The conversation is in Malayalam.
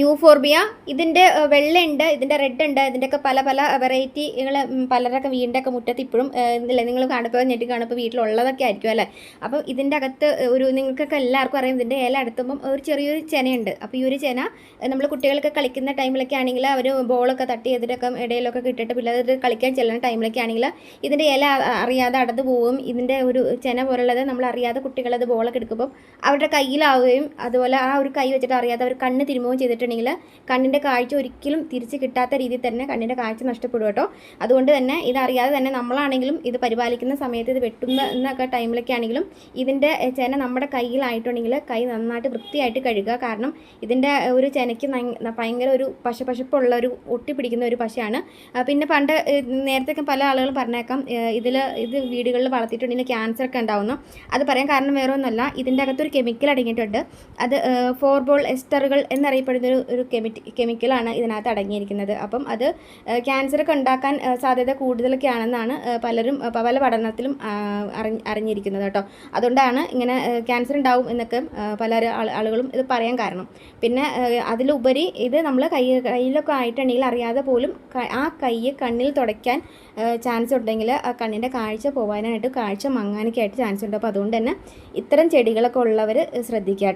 യൂഫോർബിയ ഇതിൻ്റെ വെള്ളയുണ്ട്, ഇതിൻ്റെ റെഡ് ഉണ്ട്, ഇതിൻ്റെയൊക്കെ പല പല വെറൈറ്റികൾ പലരൊക്കെ വീടിൻ്റെയൊക്കെ മുറ്റത്ത് ഇപ്പോഴും ഇല്ലേ, നിങ്ങൾ കാണുമ്പോൾ ഞെട്ടി കാണുമ്പോൾ വീട്ടിലുള്ളതൊക്കെ ആയിരിക്കും അല്ലേ. അപ്പം ഇതിൻ്റെ അകത്ത് നിങ്ങൾക്കൊക്കെ എല്ലാവർക്കും അറിയാം, ഇതിൻ്റെ ഇല അടുത്തുമ്പം ഒരു ചെറിയൊരു ചെനയുണ്ട്. അപ്പോൾ ഈ ഒരു ചെന നമ്മൾ കുട്ടികളൊക്കെ കളിക്കുന്ന ടൈമിലൊക്കെ ആണെങ്കിൽ അവർ ബോളൊക്കെ തട്ടി ഇതിൻ്റെയൊക്കെ ഇടയിലൊക്കെ കിട്ടിയിട്ട് പിള്ളേർ കളിക്കാൻ ചെല്ലുന്ന ടൈമിലൊക്കെ ആണെങ്കിൽ ഇതിൻ്റെ ഇല അറിയാതെ അടന്നു പോവും. ഇതിൻ്റെ ഒരു ചെന പോലുള്ളത് നമ്മൾ അറിയാതെ കുട്ടികളത് ബോളൊക്കെ എടുക്കുമ്പോൾ അവരുടെ കയ്യിലാവുകയും അതുപോലെ ആ ഒരു കൈ വെച്ചിട്ട് അറിയാതെ അവർ കണ്ണ് തിരുമുകയും ചെയ്തിട്ടുണ്ടെങ്കിൽ കണ്ണിൻ്റെ കാഴ്ച ഒരിക്കലും തിരിച്ച് കിട്ടാത്ത രീതിയിൽ തന്നെ കണ്ണിൻ്റെ കാഴ്ച നഷ്ടപ്പെടും കേട്ടോ. അതുകൊണ്ട് തന്നെ ഇതറിയാതെ തന്നെ നമ്മളാണെങ്കിലും ഇത് പരിപാലിക്കുന്ന സമയത്ത് ഇത് വെട്ടുന്ന എന്നൊക്കെ ടൈമിലൊക്കെ ആണെങ്കിലും ഇതിൻ്റെ ചെന നമ്മുടെ കയ്യിലായിട്ടുണ്ടെങ്കിൽ കൈ നന്നായിട്ട് വൃത്തിയായിട്ട് കഴുകുക. കാരണം ഇതിൻ്റെ ഒരു ചെനയ്ക്ക് ഭയങ്കര ഒരു പശപ്പുള്ള ഒരു ഒട്ടിപ്പിടിക്കുന്ന ഒരു പശയാണ്. പിന്നെ പണ്ട് നേരത്തെ പല ആളുകളും പറഞ്ഞേക്കാം ഇത് വീടുകളിൽ വളർത്തിയിട്ടുണ്ടെങ്കിൽ ക്യാൻസർ ഒക്കെ ഉണ്ടാവുന്നു. അത് പറയാൻ കാരണം വേറെ ഒന്നുമല്ല, ഇതിൻ്റെ അകത്തൊരു കെമിക്കൽ അടങ്ങിയിട്ടുണ്ട്. അത് ഫോർബോൾ എസ്റ്ററുകൾ എന്നറിയപ്പെടുന്ന ഒരു കെമിക്കലാണ് ഇതിനകത്ത് അടങ്ങിയിരിക്കുന്നത്. അപ്പം അത് ക്യാൻസറൊക്കെ ഉണ്ടാക്കാൻ സാധ്യത കൂടുതലൊക്കെ ആണെന്നാണ് പലരും പല പഠനത്തിലും അറിഞ്ഞിരിക്കുന്നത് കേട്ടോ. അതുകൊണ്ടാണ് ഇങ്ങനെ ക്യാൻസർ ഉണ്ടാവും എന്നൊക്കെ പല ആളുകളും ഇത് പറയാൻ കാരണം. പിന്നെ അതിലുപരി ഇത് നമ്മൾ കയ്യിലൊക്കെ ആയിട്ടുണ്ടെങ്കിൽ അറിയാതെ പോലും ആ കൈ കണ്ണിൽ തുടയ്ക്കാൻ ചാൻസ് ഉണ്ടെങ്കിൽ ആ കണ്ണിൻ്റെ കാഴ്ച പോകാനായിട്ട് കാഴ്ച മങ്ങാനൊക്കെ ആയിട്ട് ചാൻസ് ഉണ്ട്. അപ്പോൾ അതുകൊണ്ട് തന്നെ ഇത്തരം ചെടികളൊക്കെ ഉള്ളവർ ശ്രദ്ധിക്കുക.